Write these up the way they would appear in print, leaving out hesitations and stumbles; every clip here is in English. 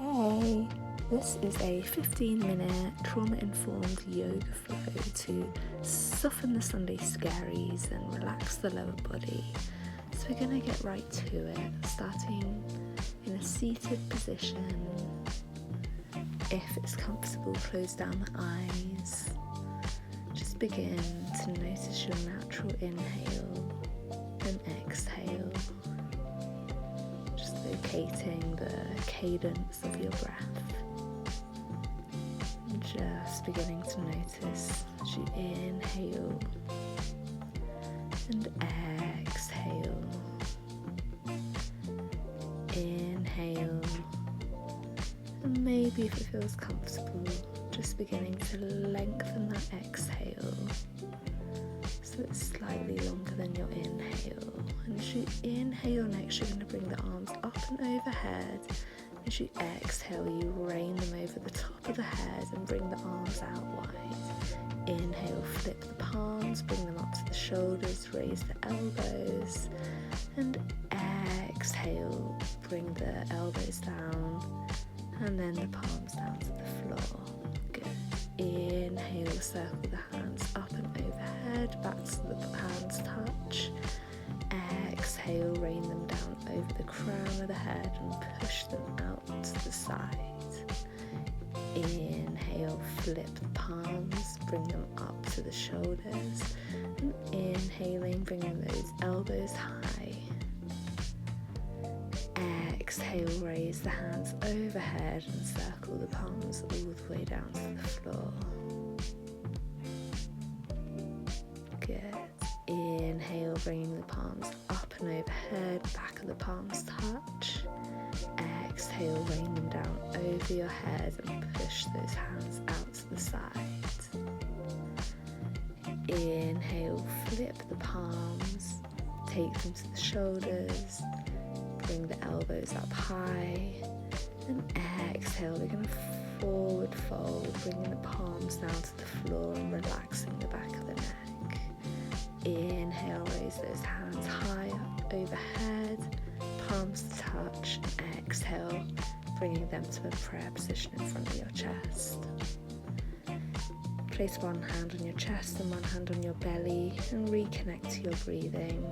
Hey, this is a 15-minute trauma-informed yoga flow to soften the Sunday scaries and relax the lower body. So we're going to get right to it, starting in a seated position. If it's comfortable, close down the eyes. Just begin to notice your natural inhale and exhale. Just locating the cadence of your breath. And just beginning to notice as you inhale and exhale. Inhale. And maybe if it feels comfortable, just beginning to lengthen that exhale so it's slightly longer than your inhale. And as you inhale next, you're going to bring the arms up and overhead. As you exhale, you rain them over the top of the head and bring the arms out wide. Inhale, flip the palms, bring them up to the shoulders, raise the elbows. And exhale, bring the elbows down and then the palms down to the floor. Good. Inhale, circle the hands up and overhead, back to the hands touch. Exhale, rain them down over the crown of the head and push them out to the side. Inhale, flip the palms, bring them up to the shoulders. And inhaling, bringing those elbows high. Exhale, raise the hands overhead and circle the palms all the way down to the floor. Good. Inhale, bringing the palms up and overhead, back of the palms touch. Exhale, rain them down over your head and push those hands out to the side. Inhale, flip the palms, take them to the shoulders. Bring the elbows up high, and exhale, we're going to forward fold, bringing the palms down to the floor and relaxing the back of the neck. Inhale, raise those hands high up overhead, palms touch, and exhale, bringing them to a prayer position in front of your chest. Place one hand on your chest and one hand on your belly and reconnect to your breathing.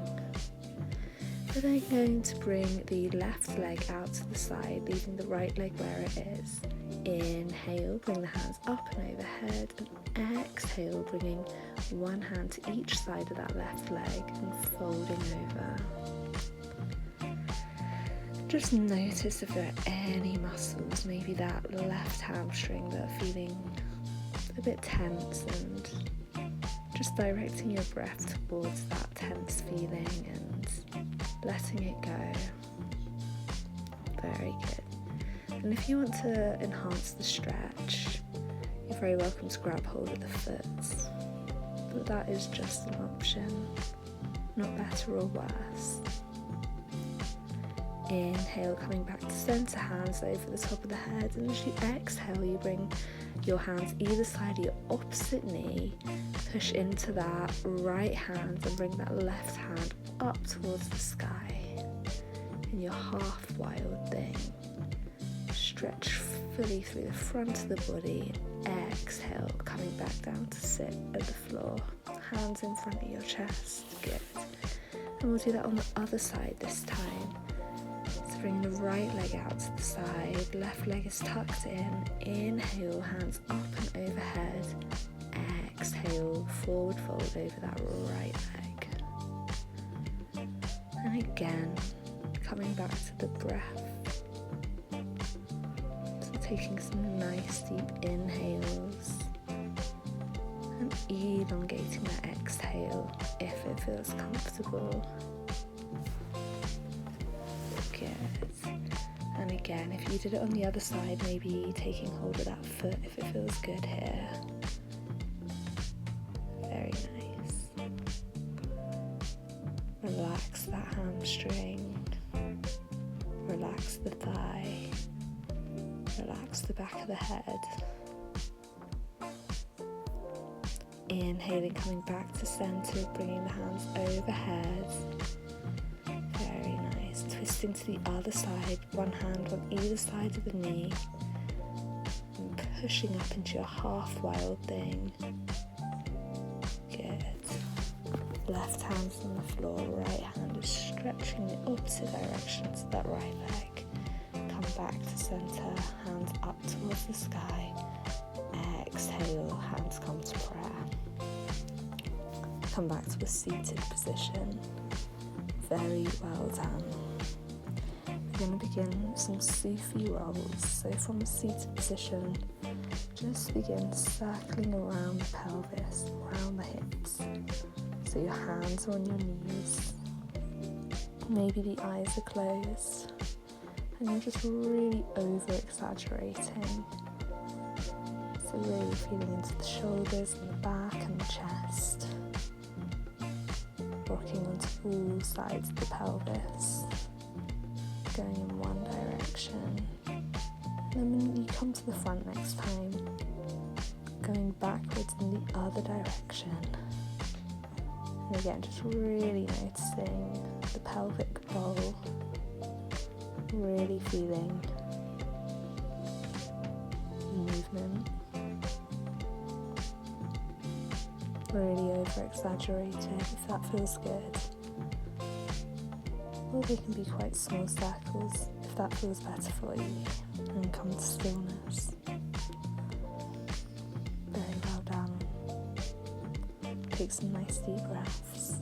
We're then going to bring the left leg out to the side, leaving the right leg where it is. Inhale, bring the hands up and overhead, and exhale, bringing one hand to each side of that left leg and folding over. Just notice if there are any muscles, maybe that left hamstring that are feeling a bit tense, and just directing your breath towards that tense feeling and letting it go. Very good. And if you want to enhance the stretch, you're very welcome to grab hold of the foot. But that is just an option, not better or worse. Inhale, coming back to center, hands over the top of the head. And as you exhale, you bring your hands either side of your opposite knee, push into that right hand and bring that left hand up towards the sky in your half wild thing. Stretch fully through the front of the body. Exhale, coming back down to sit at the floor, hands in front of your chest. Good. And we'll do that on the other side this time. So bring the right leg out to the side, left leg is tucked in. Inhale, hands up and overhead. Exhale, forward fold over that right leg. And again, coming back to the breath. So taking some nice deep inhales and elongating that exhale if it feels comfortable. Good. And again, if you did it on the other side, maybe taking hold of that foot if it feels good here. Very nice. Relax that hamstring. Relax the thigh. Relax the back of the head. Inhaling, coming back to center, bringing the hands overhead. Very nice. Twist twisting to the other side, one hand on either side of the knee, and pushing up into your half wild thing. Good. Left hand's on the floor, right hand is stretching the opposite direction to that right leg. Come back to center, hands up towards the sky. Exhale, hands come to prayer. Come back to a seated position. Very well done. We're going to begin some Sufi rolls. So from a seated position, just begin circling around the pelvis, around the hips. So your hands are on your knees. Maybe the eyes are closed. And you're just really over-exaggerating. So really feeling into the shoulders and the back and the chest. Rocking onto all sides of the pelvis. Going in one direction. And then when you come to the front next time, going backwards in the other direction. And again, just really noticing the pelvic bowl. Really feeling movement. Really over-exaggerated if that feels good. Or they can be quite small circles if that feels better for you. And come to stillness. Very well done. Take some nice deep breaths.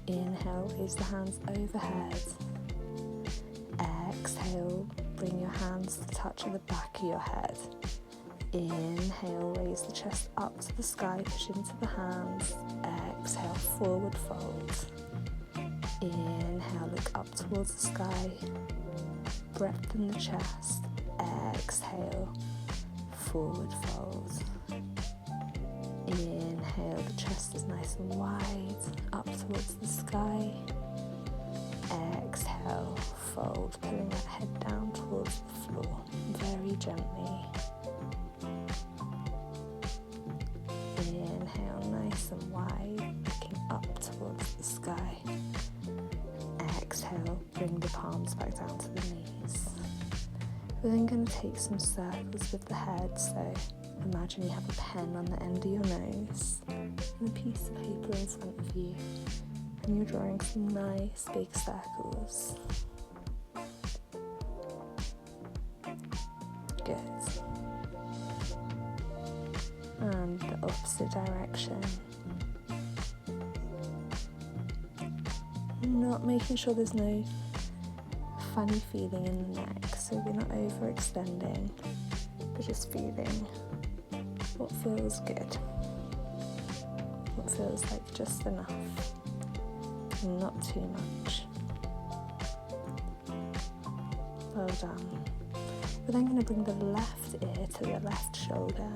Inhale, raise the hands overhead. Exhale, bring your hands to touch at the back of your head. Inhale, raise the chest up to the sky, push into the hands. Exhale, forward fold. Inhale, look up towards the sky. Breath in the chest. Exhale, forward fold. Inhale, the chest is nice and wide, up towards the sky. Exhale, fold, pulling that head down towards the floor, very gently. Inhale, nice and wide, looking up towards the sky. Exhale, bring the palms back down to the knees. We're then going to take some circles with the head, so imagine you have a pen on the end of your nose and a piece of paper in front of you. And you're drawing some nice big circles. Good. And the opposite direction. Not making sure there's no funny feeling in the neck, so we're not overextending, but just feeling what feels good. What feels like just enough. Not too much. Well done. We're then going to bring the left ear to the left shoulder,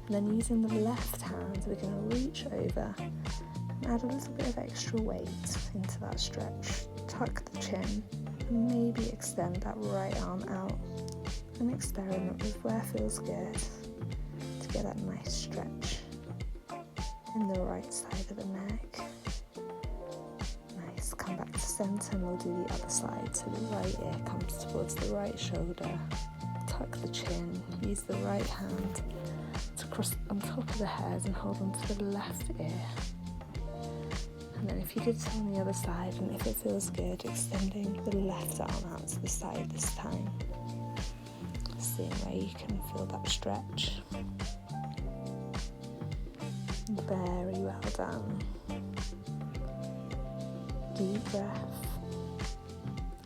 and then using the left hand we're going to reach over and add a little bit of extra weight into that stretch. Tuck the chin and maybe extend that right arm out and experiment with where feels good to get that nice stretch in the right side of the neck. Come back to center and we'll do the other side. So the right ear comes towards the right shoulder. Tuck the chin. Use the right hand to cross on top of the head and hold on to the left ear. And then if you did so on the other side, and if it feels good, extending the left arm out to the side this time. Seeing where you can feel that stretch. Very well done. Deep breath,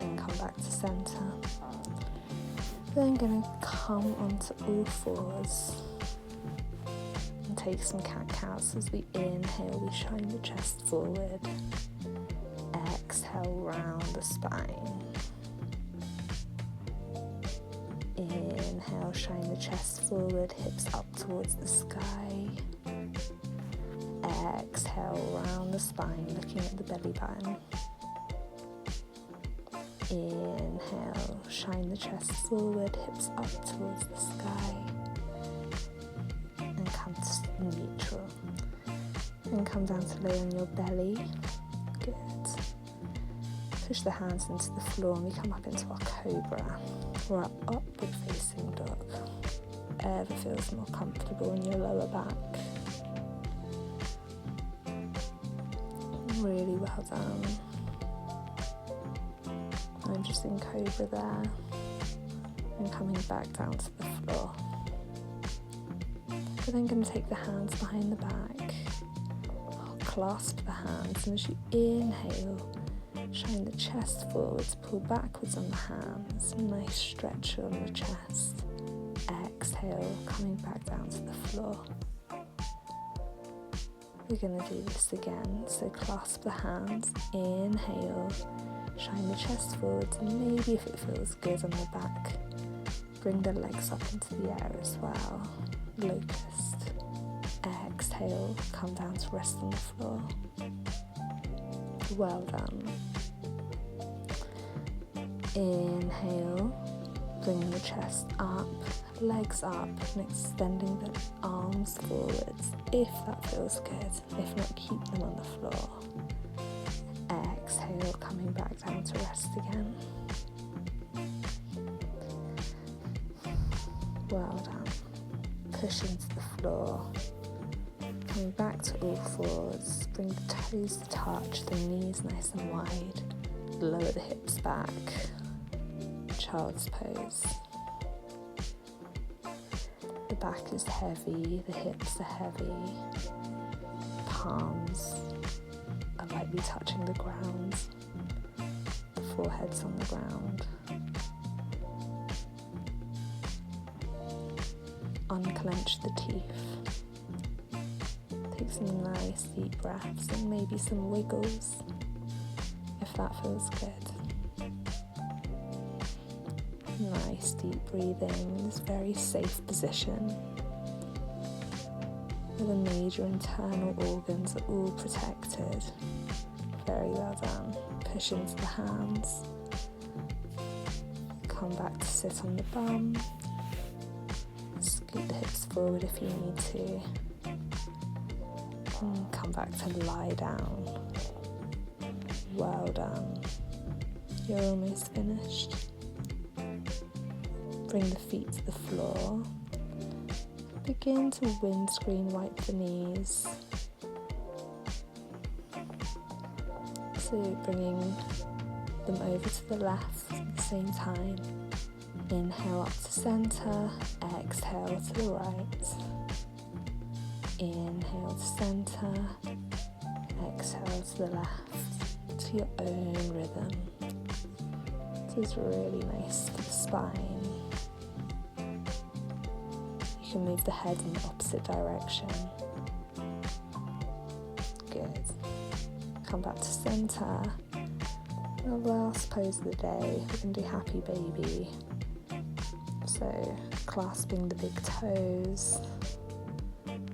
and come back to center. Then going to come onto all fours and take some cat-cows. As we inhale, we shine the chest forward. Exhale, round the spine. Inhale, shine the chest forward, hips up towards the sky. Exhale, round the spine, looking at the belly button. Inhale, shine the chest forward, hips up towards the sky. And come to neutral. And come down to lay on your belly. Good. Push the hands into the floor and we come up into our cobra, or our upward facing dog. Whatever feels more comfortable in your lower back. Really well done. I'm just in cobra there and coming back down to the floor. We're then going to take the hands behind the back, clasp the hands, and as you inhale, shine the chest forwards, pull backwards on the hands, nice stretch on the chest. Exhale, coming back down to the floor. We're going to do this again, so clasp the hands, inhale, shine the chest forwards, and maybe if it feels good on the back, bring the legs up into the air as well. Locust. Exhale, come down to rest on the floor. Well done. Inhale, bringing the chest up, legs up, and extending the arms forwards if that feels good. If not, keep them on the floor. Exhale, coming back down to rest again. Well done. Push into the floor. Coming back to all fours. Bring the toes to touch, the knees nice and wide. Lower the hips back. Child's pose. The back is heavy, the hips are heavy. Palms are lightly touching the ground. The forehead's on the ground. Unclench the teeth. Take some nice deep breaths and maybe some wiggles if that feels good. Nice deep breathing in this very safe position where the major internal organs are all protected. Very well done. Push into the hands. Come back to sit on the bum. Scoot the hips forward if you need to. And come back to lie down. Well done. You're almost finished. Bring the feet to the floor. Begin to windscreen wipe the knees. So bringing them over to the left at the same time. Inhale up to center, exhale to the right. Inhale to center, exhale to the left, to your own rhythm. This is really nice for the spine. You can move the head in the opposite direction. Good. Come back to center. The last pose of the day, we're going to do happy baby. So clasping the big toes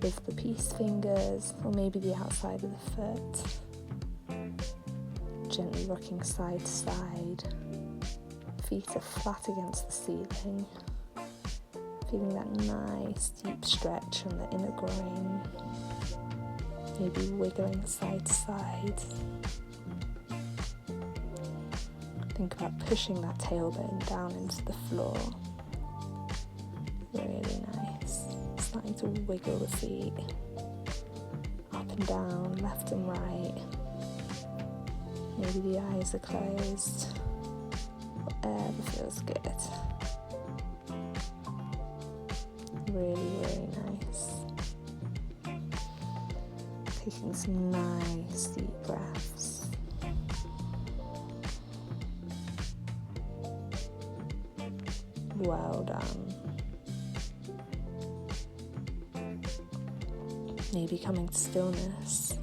with the peace fingers, or maybe the outside of the foot. Gently rocking side to side. Feet are flat against the ceiling. Feeling that nice deep stretch on the inner groin. Maybe wiggling side to side. Think about pushing that tailbone down into the floor. Really nice. Starting to wiggle the feet. Up and down, left and right. Maybe the eyes are closed. Whatever feels good. Really, really nice. Taking some nice deep breaths. Well done. Maybe coming to stillness.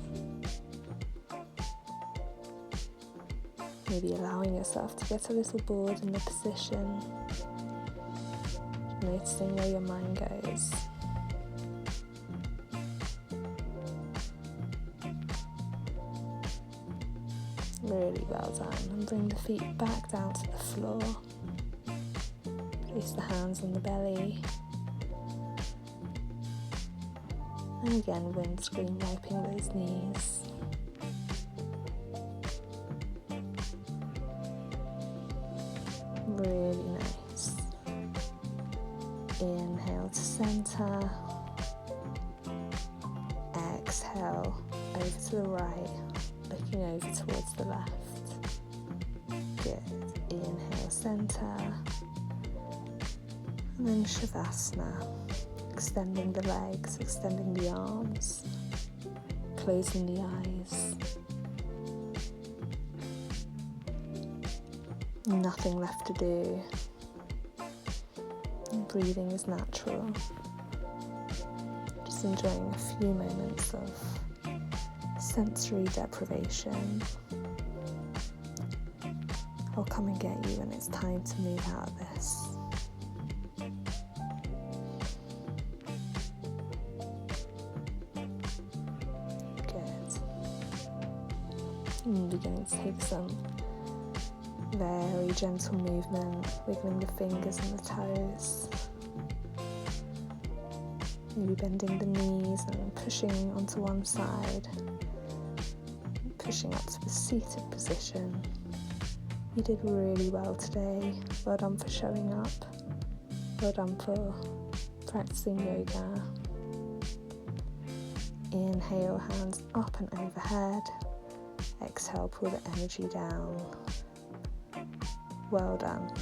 Maybe allowing yourself to get a little bored in the position. Noticing where your mind goes. Really well done. And bring the feet back down to the floor. Place the hands on the belly. And again, windscreen wiping those knees. Inhale to center. Exhale over to the right, looking over towards the left. Good. Inhale, center. And then Shavasana. Extending the legs, extending the arms, closing the eyes. Nothing left to do. Breathing is natural. Just enjoying a few moments of sensory deprivation. I'll come and get you when it's time to move out of this. Good. And beginning to take some very gentle movement, wiggling the fingers and the toes. Maybe bending the knees and pushing onto one side, pushing up to a seated position. You did really well today. Well done for showing up. Well done for practicing yoga. Inhale, hands up and overhead. Exhale, pull the energy down. Well done.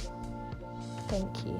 Thank you.